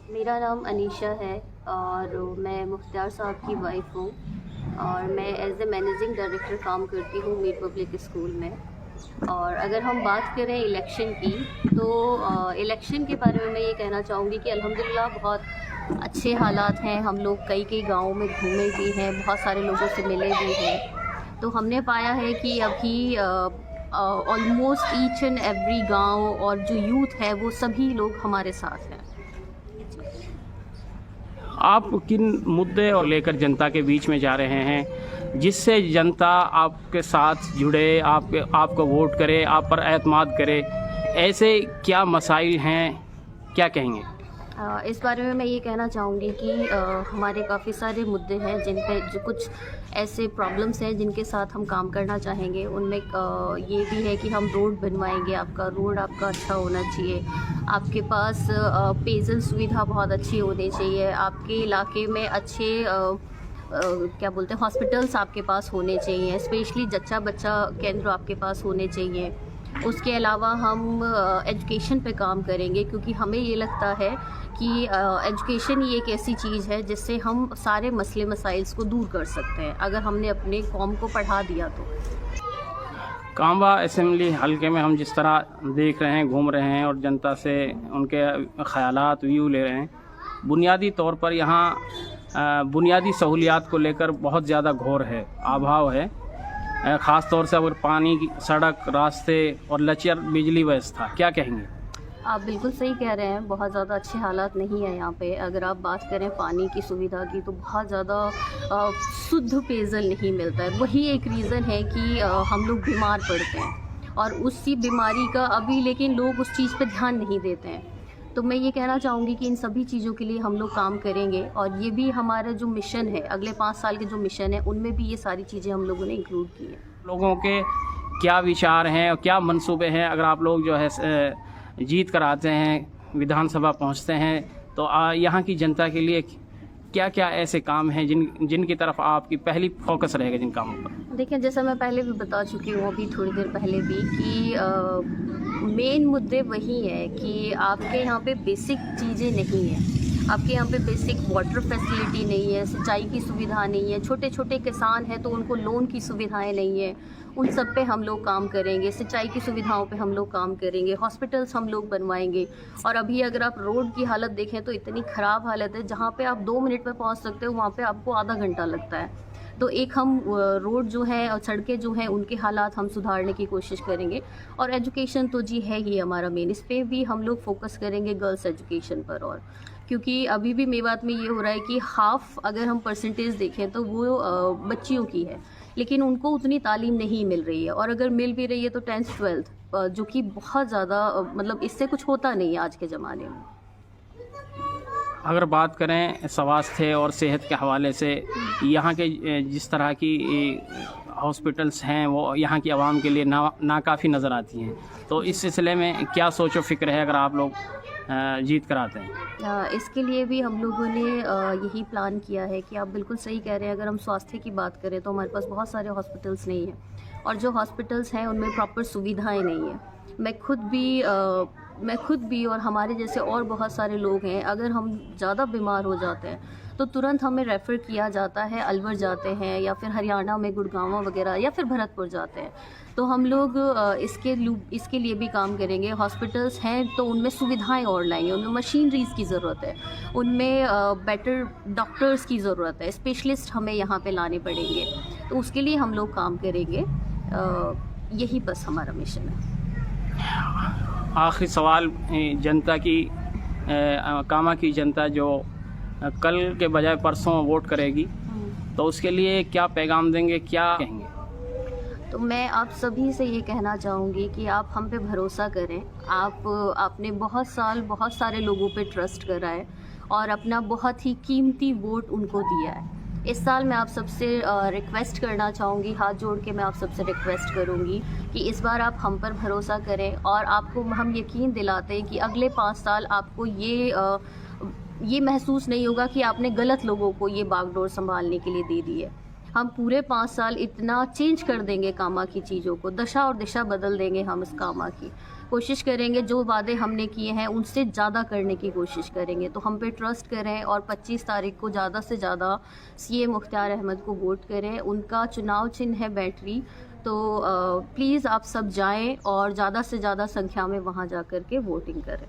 मेरा नाम अनीशा है और मैं मुख्तार साहब की वाइफ हूँ और मैं एज ए मैनेजिंग डायरेक्टर काम करती हूँ मीर पब्लिक स्कूल में। और अगर हम बात करें इलेक्शन की तो इलेक्शन के बारे में मैं ये कहना चाहूँगी कि अल्हम्दुलिल्लाह बहुत अच्छे हालात हैं। हम लोग कई कई गाँवों में घूमे भी हैं, बहुत सारे लोगों से मिले भी हैं। तो हमने पाया है कि अभी ऑलमोस्ट ईच एंड एवरी गांव और जो यूथ है वो सभी लोग हमारे साथ हैं। आप किन मुद्दे और लेकर जनता के बीच में जा रहे हैं जिससे जनता आपके साथ जुड़े, आपको वोट करे, आप पर एतमाद करे? ऐसे क्या मसाइल हैं, क्या कहेंगे? इस बारे में मैं ये कहना चाहूँगी कि हमारे काफ़ी सारे मुद्दे हैं जिन पे जो कुछ ऐसे प्रॉब्लम्स हैं जिनके साथ हम काम करना चाहेंगे। उनमें ये भी है कि हम रोड बनवाएंगे, आपका रोड आपका अच्छा होना चाहिए, आपके पास पेयजल सुविधा बहुत अच्छी होनी चाहिए, आपके इलाके में अच्छे क्या बोलते हैं हॉस्पिटल्स आपके पास होने चाहिए, स्पेशली जच्चा बच्चा केंद्र आपके पास होने चाहिए। उसके अलावा हम एजुकेशन पे काम करेंगे क्योंकि हमें ये लगता है कि एजुकेशन ही एक ऐसी चीज़ है जिससे हम सारे मसले मसाइल्स को दूर कर सकते हैं अगर हमने अपने कौम को पढ़ा दिया तो। कांबा असेंबली हल्के में हम जिस तरह देख रहे हैं, घूम रहे हैं और जनता से उनके ख़यालात व्यू ले रहे हैं, बुनियादी तौर पर यहाँ बुनियादी सहूलियात को लेकर बहुत ज़्यादा घोर है, अभाव है। ख़ास तौर से अगर पानी की सड़क, रास्ते और लचर बिजली व्यवस्था, क्या कहेंगे? आप बिल्कुल सही कह रहे हैं, बहुत ज़्यादा अच्छे हालात नहीं है यहाँ पे। अगर आप बात करें पानी की सुविधा की तो बहुत ज़्यादा शुद्ध पेयजल नहीं मिलता है। वही एक रीज़न है कि हम लोग बीमार पड़ते हैं और उसी बीमारी का अभी लेकिन लोग उस चीज़ पे ध्यान नहीं देते हैं। तो मैं ये कहना चाहूँगी कि इन सभी चीज़ों के लिए हम लोग काम करेंगे और ये भी हमारा जो मिशन है, अगले 5 साल के जो मिशन है, उनमें भी ये सारी चीज़ें हम लोगों ने इंक्लूड की हैं। लोगों के क्या विचार हैं और क्या मंसूबे हैं? अगर आप लोग जो है जीत कर आते हैं, विधानसभा पहुंचते हैं, तो यहाँ की जनता के लिए क्या क्या ऐसे काम हैं जिनकी तरफ आपकी पहली फोकस रहेगा जिन कामों पर? देखिए, जैसा मैं पहले भी बता चुकी हूँ अभी थोड़ी देर पहले भी कि मेन मुद्दे वही है कि आपके यहाँ पे बेसिक चीज़ें नहीं हैं। आपके यहाँ पे बेसिक वाटर फैसिलिटी नहीं है, सिंचाई की सुविधा नहीं है, छोटे छोटे किसान हैं तो उनको लोन की सुविधाएं नहीं है। उन सब पे हम लोग काम करेंगे, सिंचाई की सुविधाओं पे हम लोग काम करेंगे, हॉस्पिटल्स हम लोग बनवाएंगे। और अभी अगर आप रोड की हालत देखें तो इतनी ख़राब हालत है, जहाँ पे आप 2 मिनट में पहुँच सकते हो वहाँ पे आपको आधा घंटा लगता है। तो एक हम रोड जो है और सड़कें जो हैं उनके हालात हम सुधारने की कोशिश करेंगे। और एजुकेशन तो जी है ही हमारा मेन, इस पर भी हम लोग फोकस करेंगे, गर्ल्स एजुकेशन पर। और क्योंकि अभी भी मेवात में ये हो रहा है कि हाफ़ अगर हम परसेंटेज देखें तो वो बच्चियों की है, लेकिन उनको उतनी तालीम नहीं मिल रही है। और अगर मिल भी रही है तो 10th 12th, जो कि बहुत ज़्यादा मतलब इससे कुछ होता नहीं है आज के ज़माने में। अगर बात करें स्वास्थ्य और सेहत के हवाले से, यहाँ के जिस तरह की हॉस्पिटल्स हैं वो यहाँ की आवाम के लिए नाकाफ़ी नज़र आती हैं, तो इस सिलसिले में क्या सोच व फिक्र है अगर आप लोग जीत कर आते हैं? इसके लिए भी हम लोगों ने यही प्लान किया है कि आप बिल्कुल सही कह रहे हैं। अगर हम स्वास्थ्य की बात करें तो हमारे पास बहुत सारे हॉस्पिटल्स नहीं हैं और जो हॉस्पिटल्स हैं उनमें प्रॉपर सुविधाएं नहीं हैं। मैं खुद भी और हमारे जैसे और बहुत सारे लोग हैं, अगर हम ज़्यादा बीमार हो जाते हैं तो तुरंत हमें रेफ़र किया जाता है, अलवर जाते हैं या फिर हरियाणा में गुड़गांव वगैरह या फिर भरतपुर जाते हैं। तो हम लोग इसके लिए भी काम करेंगे। हॉस्पिटल्स हैं तो उनमें सुविधाएं और लाएंगे, उनमें मशीनरीज़ की ज़रूरत है, उनमें बेटर डॉक्टर्स की ज़रूरत है, स्पेशलिस्ट हमें यहाँ पे लाने पड़ेंगे। तो उसके लिए हम लोग काम करेंगे, यही बस हमारा मिशन है। आखिरी सवाल, जनता की कामा की जनता जो कल के बजाय परसों वोट करेगी, तो उसके लिए क्या पैगाम देंगे, क्या कहेंगे? तो मैं आप सभी से ये कहना चाहूँगी कि आप हम पे भरोसा करें। आपने बहुत सारे लोगों पे ट्रस्ट करा है और अपना बहुत ही कीमती वोट उनको दिया है। इस साल मैं आप सबसे रिक्वेस्ट करना चाहूँगी, हाथ जोड़ के मैं आप सबसे रिक्वेस्ट करूँगी कि इस बार आप हम पर भरोसा करें और आपको हम यकीन दिलाते हैं कि अगले 5 साल आपको ये महसूस नहीं होगा कि आपने गलत लोगों को ये बागडोर संभालने के लिए दे दी है। हम पूरे 5 साल इतना चेंज कर देंगे कामा की चीज़ों को, दशा और दिशा बदल देंगे हम इस कामा की। कोशिश करेंगे, जो वादे हमने किए हैं उनसे ज़्यादा करने की कोशिश करेंगे। तो हम पे ट्रस्ट करें और 25 तारीख को ज़्यादा से ज़्यादा सीएम मुख्तार अहमद को वोट करें। उनका चुनाव चिन्ह है बैटरी, तो प्लीज़ आप सब जाएं और ज़्यादा से ज़्यादा संख्या में वहाँ जा कर के वोटिंग करें।